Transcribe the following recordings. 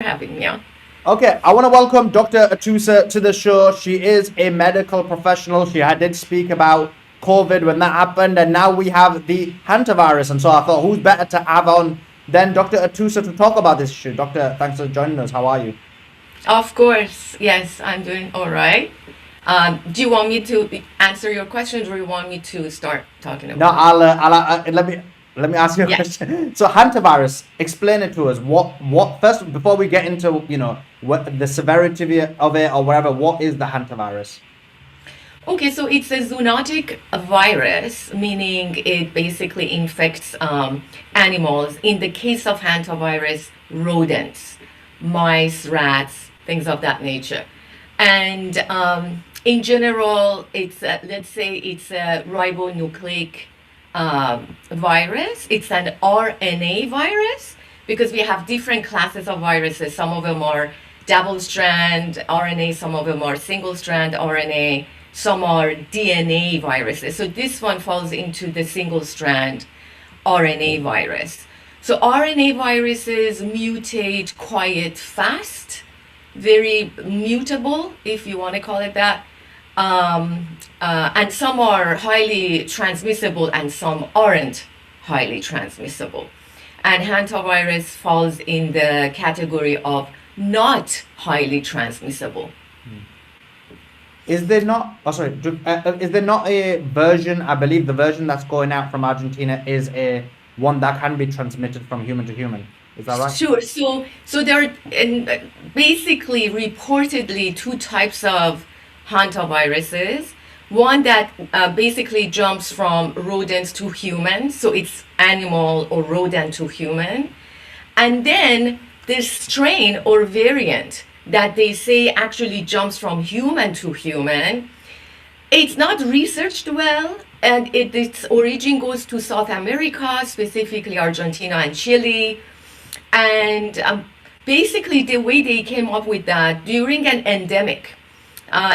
Having me on. Okay, I want to welcome Dr. Atousa to the show. She is a medical professional. Did speak about COVID when that happened, and now we have the Hantavirus. And so I thought, who's better to have on than Dr. Atousa to talk about this issue? Doctor, thanks for joining us. How are you? Of course, yes, I'm doing all right. Do you want me to answer your questions, or you want me to start talking No, about it? let me ask you a Yeah. question. So hantavirus, explain it to us. What first before we get into what the severity of it or whatever? What is the hantavirus? Okay, so it's a zoonotic virus, meaning it basically infects animals. In the case of hantavirus, rodents, mice, rats, things of that nature. And in general, let's say it's a ribonucleic virus. It's an RNA virus because we have different classes of viruses. Some of them are double strand RNA, some of them are single strand RNA, some are DNA viruses. So this one falls into the single strand RNA virus. So RNA viruses mutate quite fast, very mutable, if you want to call it that. And some are highly transmissible and some aren't highly transmissible. And hantavirus falls in the category of not highly transmissible. Is there not? Oh, sorry. Is there not a version? I believe the version that's going out from Argentina is a one that can be transmitted from human to human. Is that right? Sure. So there are basically reportedly two types of hantaviruses. One that basically jumps from rodents to humans, so it's animal or rodent to human. And then this strain or variant that they say actually jumps from human to human. It's not researched well, and its origin goes to South America, specifically Argentina and Chile. And basically, the way they came up with that during an endemic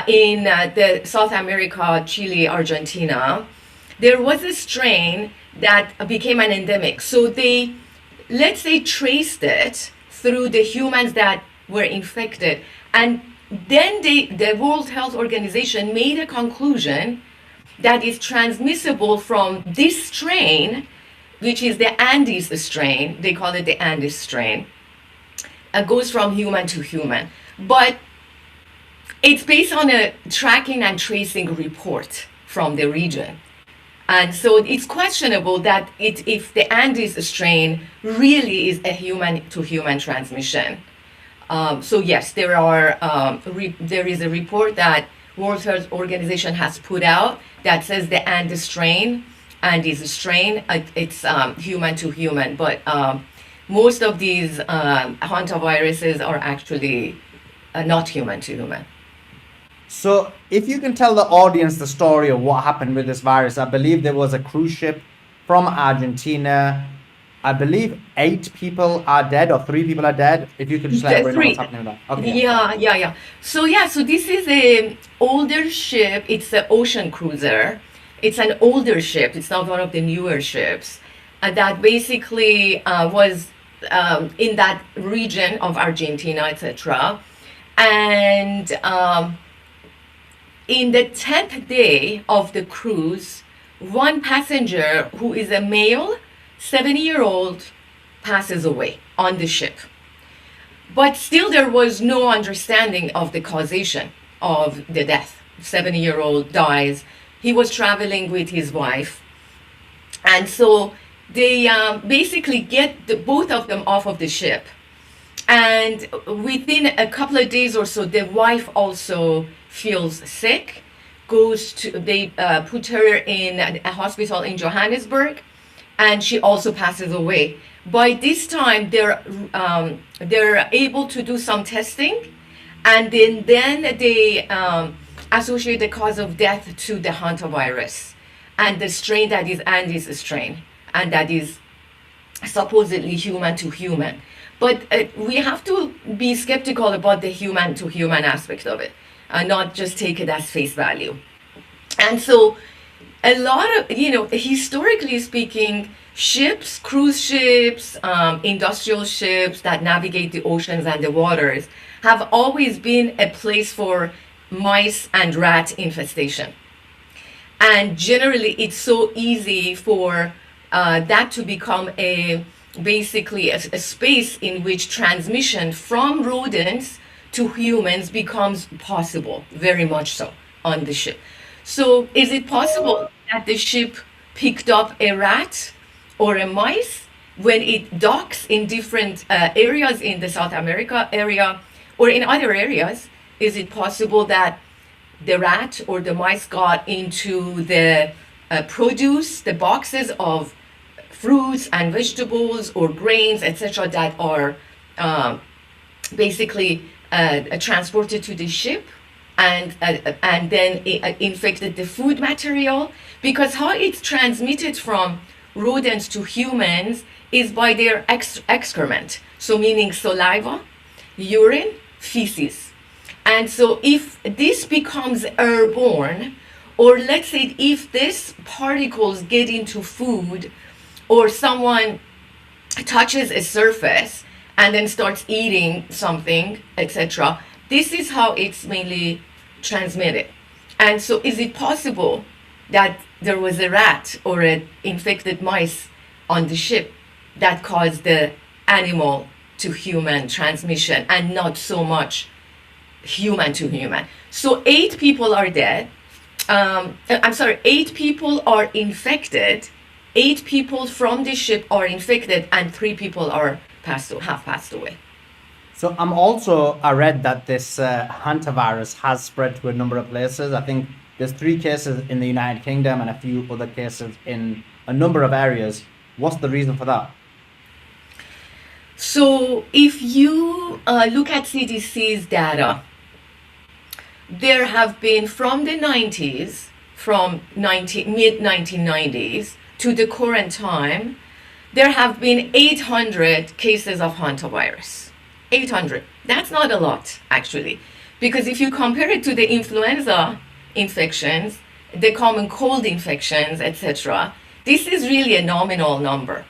in the South America, Chile, Argentina, there was a strain that became an endemic. So they, let's say, traced it through the humans that were infected. And then the World Health Organization made a conclusion that is transmissible from this strain, which is the Andes strain. They call it the Andes strain. It goes from human to human. But it's based on a tracking and tracing report from the region. And so it's questionable that if the Andes strain really is a human to human transmission. So yes, there is a report that World Health Organization has put out that says the Andes strain, it's human to human, but most of these hantaviruses are actually not human to human. So, if you can tell the audience the story of what happened with this virus, I believe there was a cruise ship from Argentina. I believe 8 people are dead or 3 people are dead. If you could just let everyone know what's Three. happening with that. Okay, Yeah. So this is a older ship. It's an ocean cruiser. It's an older ship. It's not one of the newer ships. That basically was in that region of Argentina, etc. And in the 10th day of the cruise, one passenger who is a male, 70-year-old, passes away on the ship. But still, there was no understanding of the causation of the death. 70-year-old dies. He was traveling with his wife. And so they basically get both of them off of the ship. And within a couple of days or so, the wife also feels sick. They put her in a hospital in Johannesburg, and she also passes away. By this time, they're able to do some testing, and then they associate the cause of death to the hantavirus and the strain that is Andes strain, and that is supposedly human to human. But we have to be skeptical about the human to human aspect of it, and not just take it as face value. And so a lot of, historically speaking, ships, cruise ships, industrial ships that navigate the oceans and the waters have always been a place for mice and rat infestation. And generally, it's so easy for that to become basically a space in which transmission from rodents to humans becomes possible, very much so on the ship. So, is it possible that the ship picked up a rat or a mice when it docks in different areas in the South America area or in other areas? Is it possible that the rat or the mice got into the produce, the boxes of fruits and vegetables or grains, etc., that are basically transported to the ship, and then infected the food material? Because how it's transmitted from rodents to humans is by their excrement, so meaning saliva, urine, feces. And so if this becomes airborne, or let's say if these particles get into food, or someone touches a surface and then starts eating something, etc., this is how it's mainly transmitted. And so is it possible that there was a rat or an infected mice on the ship that caused the animal to human transmission and not so much human to human? So 8 people are dead. 8 people are infected. 8 people from the ship are infected, and 3 people have passed away. So I read that this hantavirus has spread to a number of places. I think there's 3 cases in the United Kingdom and a few other cases in a number of areas. What's the reason for that? So if you look at CDC's data, there have been from the 90s, from mid-1990s to the current time, there have been 800 cases of hantavirus. 800. That's not a lot, actually. Because if you compare it to the influenza infections, the common cold infections, etc., this is really a nominal number.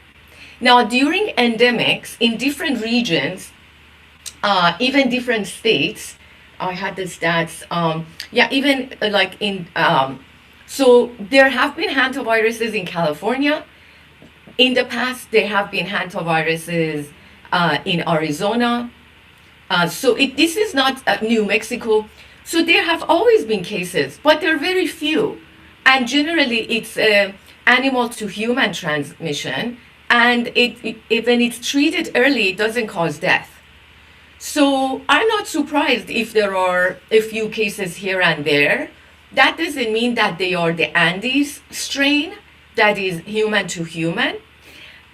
Now, during endemics in different regions, even different states, I had the stats, even like in, so there have been hantaviruses in California. In the past, there have been hantaviruses in Arizona. This is not New Mexico. So there have always been cases, but they're very few. And generally, it's animal to human transmission. And when it's treated early, it doesn't cause death. So I'm not surprised if there are a few cases here and there. That doesn't mean that they are the Andes strain, that is human to human.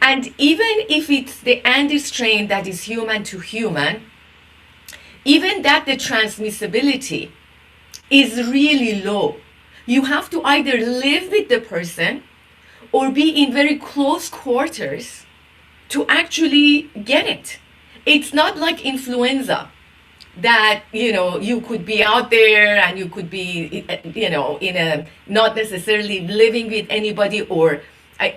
And even if it's the Andes strain that is human to human, even that the transmissibility is really low. You have to either live with the person or be in very close quarters to actually get it. It's not like influenza that, you could be out there and you could be, in a, not necessarily living with anybody or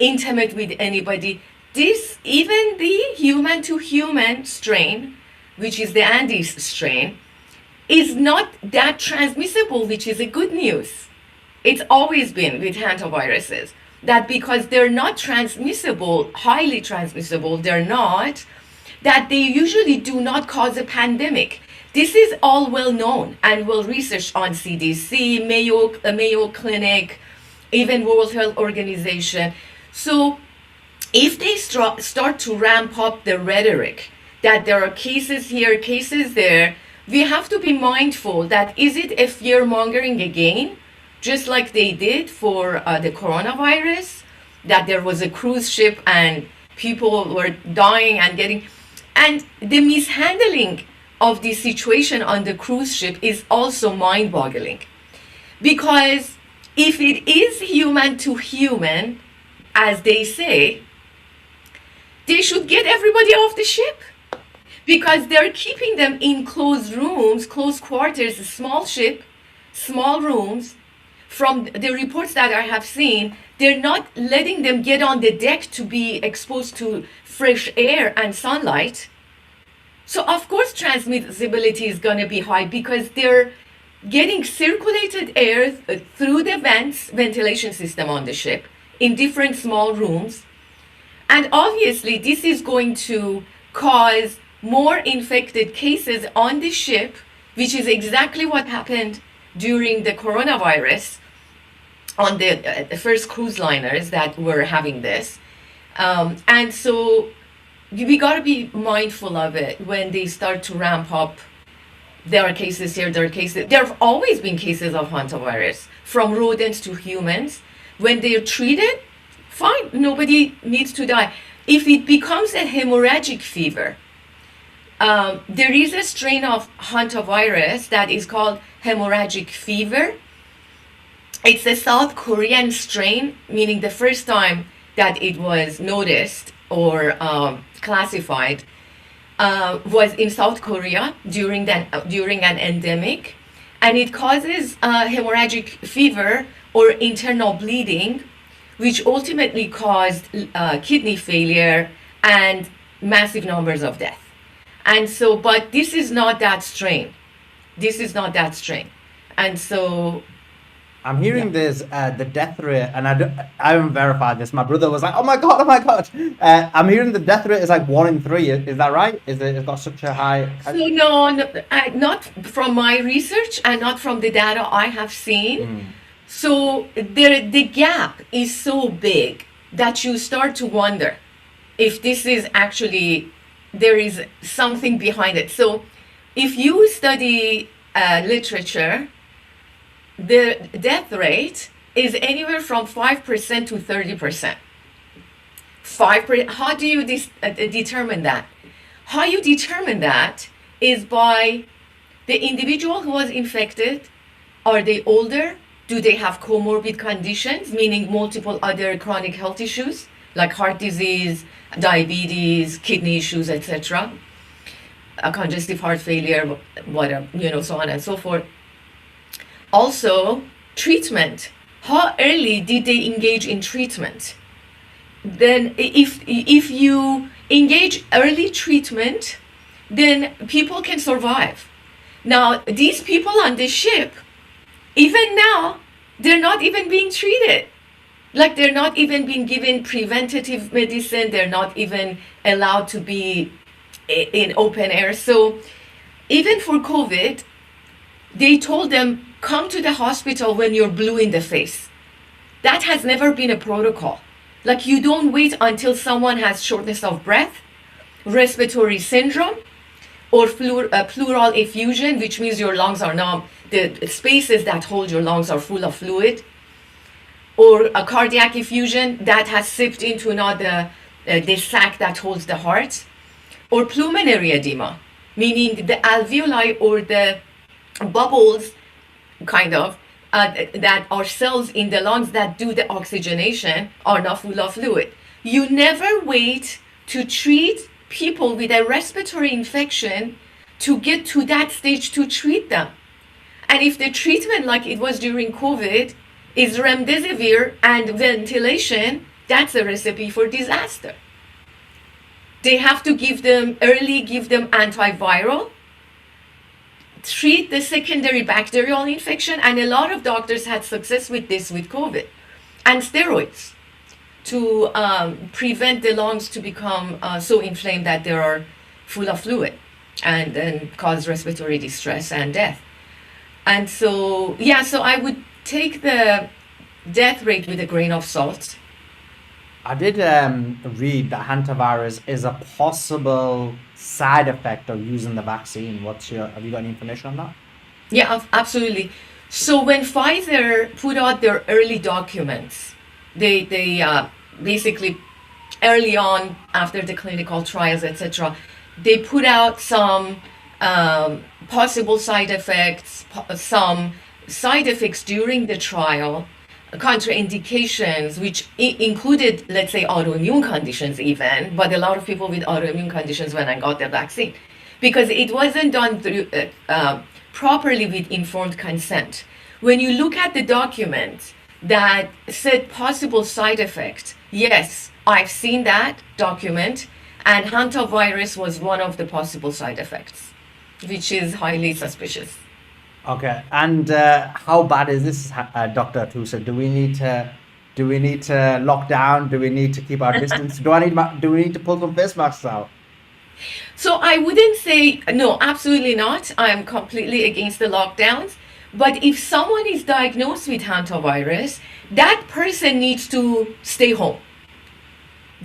intimate with anybody. This, even the human to human strain, which is the Andes strain, is not that transmissible, which is a good news. It's always been with hantaviruses that because they're not transmissible, highly transmissible, that they usually do not cause a pandemic. This is all well known and well researched on CDC, Mayo Clinic, even World Health Organization. So if they start to ramp up the rhetoric that there are cases here, cases there, we have to be mindful that is it a fear mongering again, just like they did for the coronavirus, that there was a cruise ship and people were dying and and the mishandling of the situation on the cruise ship is also mind-boggling. Because if it is human to human, as they say, they should get everybody off the ship. Because they're keeping them in closed rooms, closed quarters, a small ship, small rooms, from the reports that I have seen, they're not letting them get on the deck to be exposed to fresh air and sunlight. So of course transmissibility is going to be high because they're getting circulated air through the ventilation system on the ship in different small rooms. And obviously this is going to cause more infected cases on the ship, which is exactly what happened during the coronavirus on the first cruise liners that were having this. And so we got to be mindful of it when they start to ramp up. There are cases here, there are cases. There have always been cases of hantavirus from rodents to humans. When they're treated, fine, nobody needs to die. If it becomes a hemorrhagic fever, there is a strain of hantavirus that is called hemorrhagic fever. It's a South Korean strain, meaning the first time that it was noticed or classified was in South Korea during an endemic, and it causes hemorrhagic fever or internal bleeding, which ultimately caused kidney failure and massive numbers of death. And so, but this is not that strain. This is not that strain. And so I'm hearing there's the death rate, and I haven't verified this. My brother was like, "Oh my god, oh my god!" I'm hearing the death rate is like 1 in 3. Is that right? It's got such a high? So no, not from my research and not from the data I have seen. So the gap is so big that you start to wonder if this is actually, there is something behind it. So if you study literature, the death rate is anywhere from 5% to 30%. 5%. How do you determine that? How you determine that is by the individual who was infected. Are they older? Do they have comorbid conditions, meaning multiple other chronic health issues like heart disease, diabetes, kidney issues, etc., congestive heart failure, whatever, so on and so forth. Also, treatment. How early did they engage in treatment? Then if you engage early treatment, then people can survive. Now, these people on the ship, even now, they're not even being treated. Like, they're not even being given preventative medicine. They're not even allowed to be in open air. So even for COVID, they told them, come to the hospital when you're blue in the face. That has never been a protocol. Like, you don't wait until someone has shortness of breath, respiratory syndrome, or pleural effusion, which means your lungs are numb. The spaces that hold your lungs are full of fluid. Or a cardiac effusion that has sipped into the sac that holds the heart. Or pulmonary edema, meaning the alveoli or the bubbles that are cells in the lungs that do the oxygenation are not full of fluid. You never wait to treat people with a respiratory infection to get to that stage to treat them. And if the treatment, like it was during COVID, is remdesivir and ventilation, that's a recipe for disaster. They have to give them antiviral, treat the secondary bacterial infection, and a lot of doctors had success with this with COVID, and steroids to prevent the lungs to become so inflamed that they are full of fluid and then cause respiratory distress and death. And so, so I would take the death rate with a grain of salt. I did read that hantavirus is a possible side effect of using the vaccine. Have you got any information on that? Yeah, absolutely. So when Pfizer put out their early documents, they basically early on after the clinical trials, etc., they put out some possible side effects, some side effects during the trial, contraindications, which included, let's say, autoimmune conditions even, but a lot of people with autoimmune conditions went and got the vaccine because it wasn't done through properly with informed consent. When you look at the document that said possible side effect, yes, I've seen that document, and hantavirus was one of the possible side effects, which is highly suspicious. Okay, and how bad is this, Dr. Atousa? Do we need to lock down? Do we need to keep our distance? Do we need to pull some face masks out? So I wouldn't say, no, absolutely not. I'm completely against the lockdowns. But if someone is diagnosed with hantavirus, that person needs to stay home.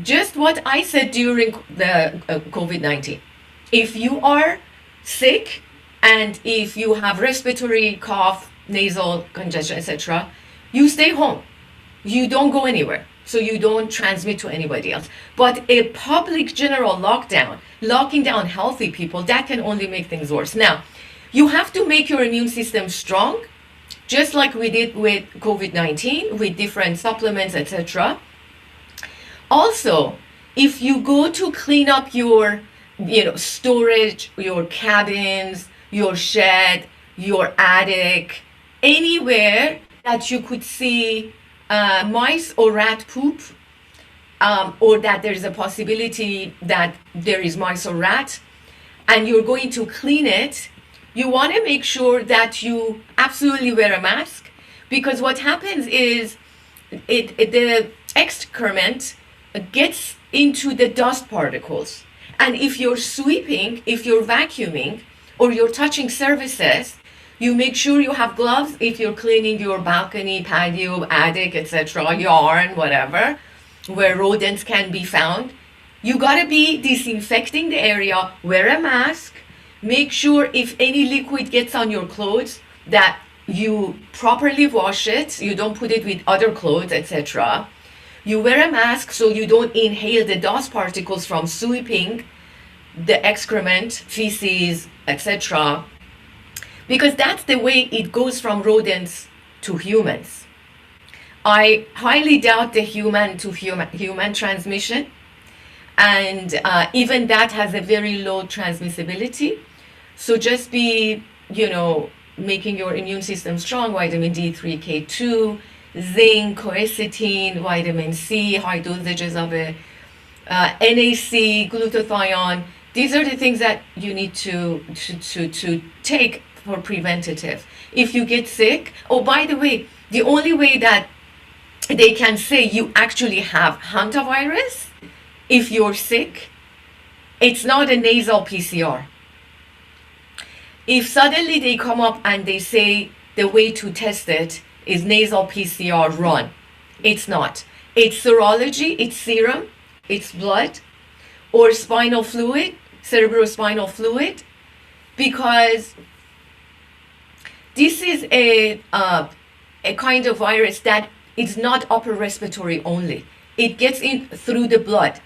Just what I said during the COVID-19. If you are sick and if you have respiratory cough, nasal congestion, etc., you stay home. You don't go anywhere, so you don't transmit to anybody else. But a public general lockdown, locking down healthy people, that can only make things worse. Now, you have to make your immune system strong, just like we did with COVID-19, with different supplements, etc. Also, if you go to clean up your, storage, your cabins, your shed, your attic, anywhere that you could see mice or rat poop, or that there is a possibility that there is mice or rat, and you're going to clean it, you want to make sure that you absolutely wear a mask, because what happens is the excrement gets into the dust particles. And if you're sweeping, if you're vacuuming, or you're touching surfaces, you make sure you have gloves if you're cleaning your balcony, patio, attic, etc., yarn, whatever, where rodents can be found. You gotta be disinfecting the area, wear a mask, make sure if any liquid gets on your clothes that you properly wash it, you don't put it with other clothes, etc. You wear a mask so you don't inhale the dust particles from sweeping the excrement, feces, etc. Because that's the way it goes from rodents to humans. I highly doubt the human to human transmission, and even that has a very low transmissibility. So just be, making your immune system strong, vitamin D3, K2, zinc, quercetin, vitamin C, high dosages of it, NAC, glutathione. These are the things that you need to take for preventative. If you get sick, oh, by the way, the only way that they can say you actually have hantavirus, if you're sick, it's not a nasal PCR. If suddenly they come up and they say the way to test it is nasal PCR run, it's not. It's serology, it's serum, it's blood, or spinal fluid, cerebrospinal fluid, because this is a kind of virus that is not upper respiratory only. It gets in through the blood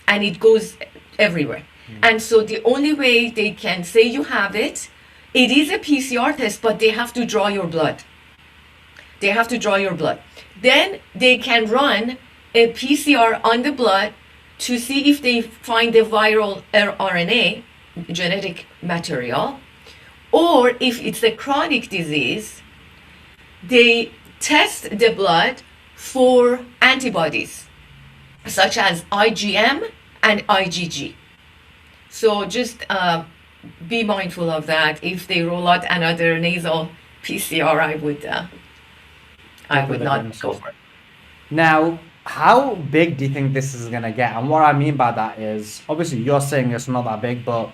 and it goes everywhere. And so the only way they can say you have it is a PCR test, but they have to draw your blood. They have to draw your blood. Then they can run a PCR on the blood to see if they find the viral RNA, genetic material, or if it's a chronic disease, they test the blood for antibodies, such as IgM and IgG. So just be mindful of that. If they roll out another nasal PCR, I would not go for it. Now, how big do you think this is going to get? And what I mean by that is, obviously, you're saying it's not that big, but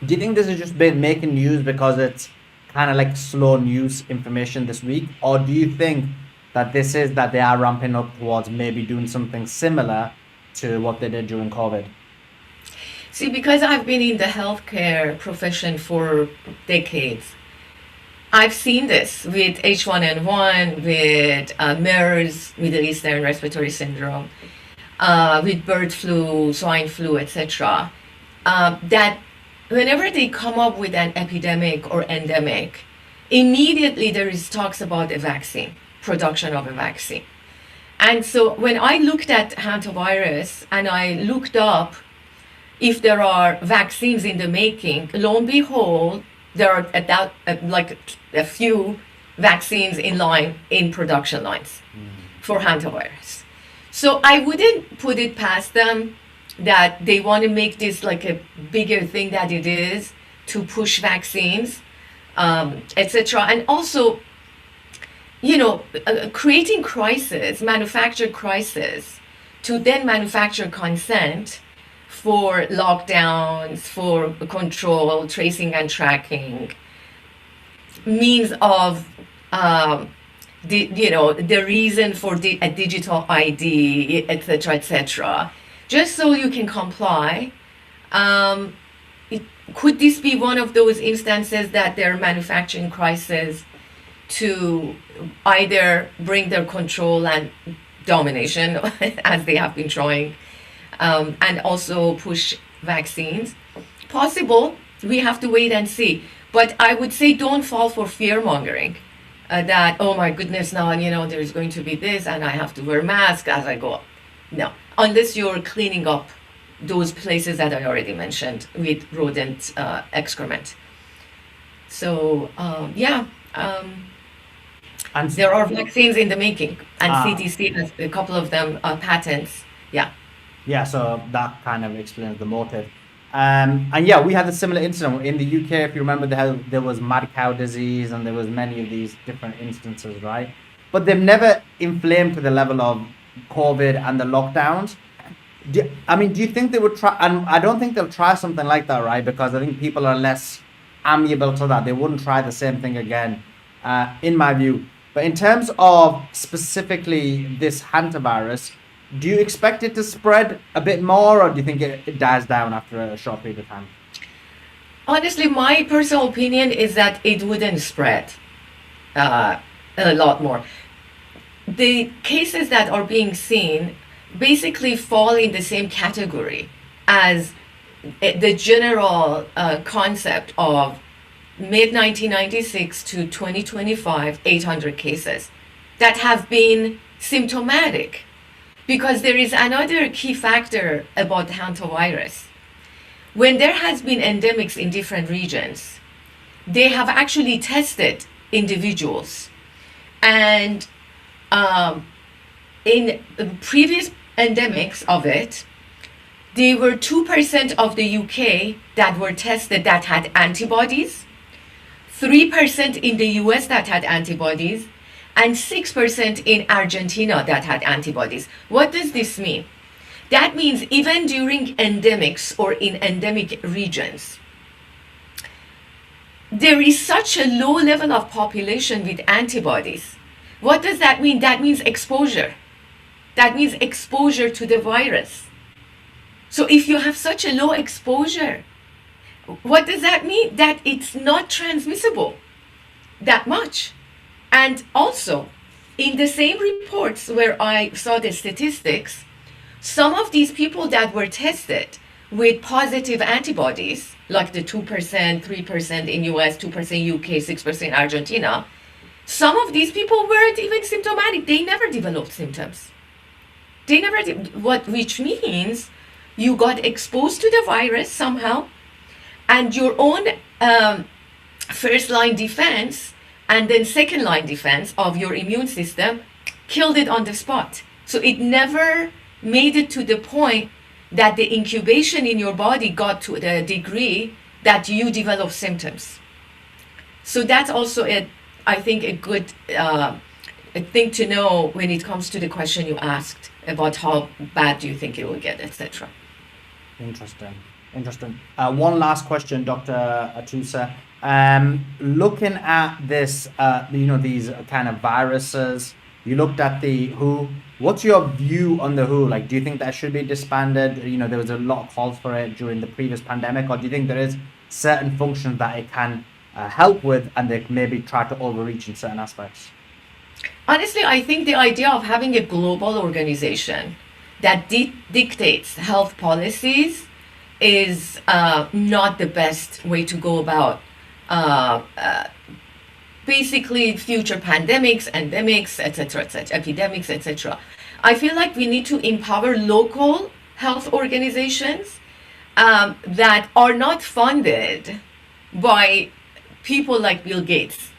do you think this has just been making news because it's kind of like slow news information this week? Or do you think that they are ramping up towards maybe doing something similar to what they did during COVID? See, because I've been in the healthcare profession for decades, I've seen this with H1N1, with MERS, Middle Eastern Respiratory Syndrome, with bird flu, swine flu, etc. That whenever they come up with an epidemic or endemic, immediately there is talks about a vaccine, production of a vaccine. And so when I looked at hantavirus and I looked up if there are vaccines in the making, lo and behold, there are like a few vaccines in production lines for hantavirus. So I wouldn't put it past them that they want to make this like a bigger thing that it is to push vaccines, etc. And also, creating manufacture crisis to then manufacture consent for lockdowns, for control, tracing and tracking, means of the reason for a digital ID, etc., just so you can comply. Could this be one of those instances that they're manufacturing crisis to either bring their control and domination, as they have been trying, and also push vaccines? Possible. We have to wait and see. But I would say don't fall for fear mongering. That, oh my goodness, now there's going to be this and I have to wear masks as I go up. No, unless you're cleaning up those places that I already mentioned with rodent excrement. So And there are vaccines in the making, and CDC has a couple of them patents. yeah, so that kind of explains the motive. And yeah, we had a similar incident in the UK. If you remember, there was mad cow disease, and there was many of these different instances, right? But they've never inflamed to the level of COVID and the lockdowns. Do you think they would try? And I don't think they'll try something like that, right? Because I think people are less amiable to that. They wouldn't try the same thing again, in my view. But in terms of specifically this hantavirus, do you expect it to spread a bit more, or do you think it dies down after a short period of time? Honestly, my personal opinion is that it wouldn't spread a lot more. The cases that are being seen basically fall in the same category as the general concept of mid-1996 to 2025, 800 cases that have been symptomatic. Because there is another key factor about hantavirus. When there has been endemics in different regions, they have actually tested individuals. And in previous endemics of it, there were 2% of the UK that were tested that had antibodies, 3% in the US that had antibodies, and 6% in Argentina that had antibodies. What does this mean? That means even during endemics or in endemic regions, there is such a low level of population with antibodies. What does that mean? That means exposure. That means exposure to the virus. So if you have such a low exposure, what does that mean? That it's not transmissible that much. And also, in the same reports where I saw the statistics, some of these people that were tested with positive antibodies, like the 2%, 3% in US, 2% UK, 6% Argentina, some of these people weren't even symptomatic. They never developed symptoms. They never did, which means you got exposed to the virus somehow, and your own first line defense and then second line defense of your immune system killed it on the spot. So it never made it to the point that the incubation in your body got to the degree that you develop symptoms. So that's also I think a good thing to know when it comes to the question you asked about how bad do you think it will get, etc. Interesting. One last question, Dr. Atousa. Looking at this, these kind of viruses, you looked at the WHO. What's your view on the WHO? Like, do you think that should be disbanded? There was a lot of calls for it during the previous pandemic, or do you think there is certain functions that it can help with, and they maybe try to overreach in certain aspects? Honestly, I think the idea of having a global organization that dictates health policies is not the best way to go about basically future pandemics, endemics, etc., epidemics, etc. I feel like we need to empower local health organizations that are not funded by people like Bill Gates.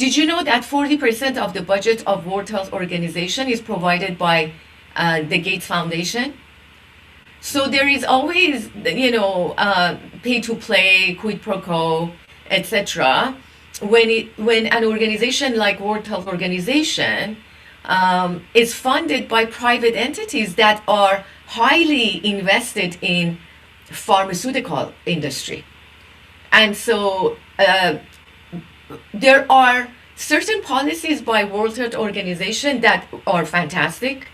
Did you know that 40% of the budget of World Health Organization is provided by the Gates Foundation? So there is always, pay to play, quid pro quo, etc. When an organization like World Health Organization is funded by private entities that are highly invested in pharmaceutical industry. And so there are certain policies by World Health Organization that are fantastic,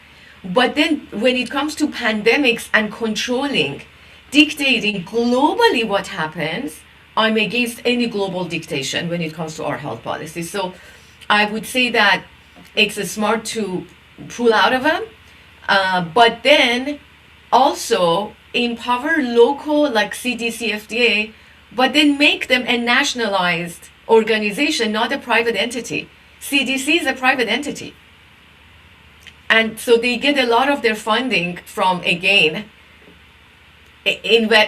but then when it comes to pandemics and controlling, dictating globally what happens, I'm against any global dictation when it comes to our health policies. So I would say that it's smart to pull out of them, but then also empower local like CDC, FDA, but then make them a nationalized organization, not a private entity. CDC is a private entity. And so they get a lot of their funding from, again,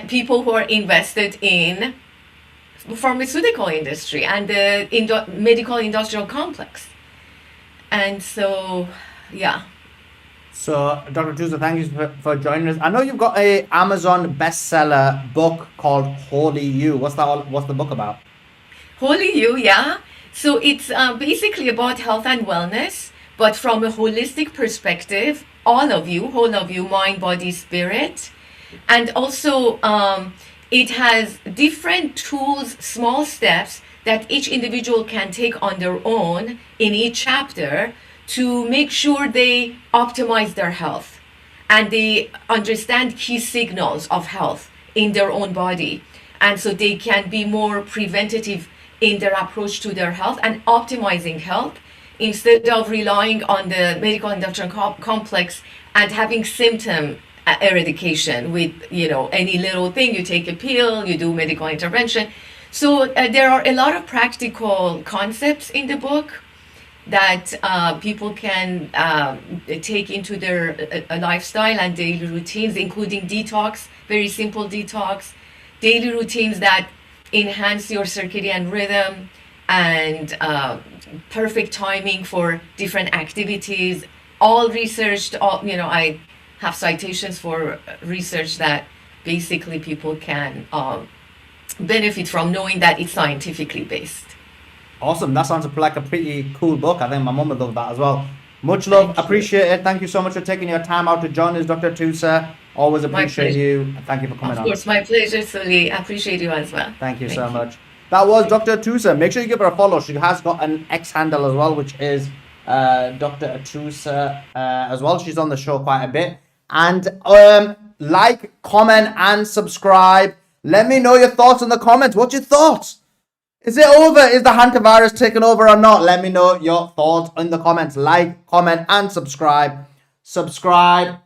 people who are invested in pharmaceutical industry and the medical industrial complex. And so, yeah. So, Dr. Atousa, thank you for joining us. I know you've got a Amazon bestseller book called Holy You. What's the book about? Holy You, yeah. So it's basically about health and wellness, but from a holistic perspective, whole of you, mind, body, spirit. And also it has different tools, small steps that each individual can take on their own in each chapter to make sure they optimize their health and they understand key signals of health in their own body. And so they can be more preventative in their approach to their health and optimizing health instead of relying on the medical industrial complex and having symptom eradication with, any little thing. You take a pill, you do medical intervention. So there are a lot of practical concepts in the book that people can take into their lifestyle and daily routines, including detox, very simple detox, daily routines that enhance your circadian rhythm and perfect timing for different activities, all researched, I have citations for research that basically people can benefit from knowing that it's scientifically based. Awesome. That sounds like a pretty cool book. I think my mum would love that as well. Much love. Appreciate it. Thank you so much for taking your time out to join us, Dr. Atousa. Always appreciate you. Thank you for coming on. Of course, my pleasure, Sully. Appreciate you as well. Thank you so much. That was Dr. Atousa. Make sure you give her a follow. She has got an X handle as well, which is Dr. Atousa as well. She's on the show quite a bit. And like, comment, and subscribe. Let me know your thoughts in the comments. What's your thoughts? Is it over? Is the Hantavirus taken over or not? Let me know your thoughts in the comments. Like, comment, and subscribe. Subscribe.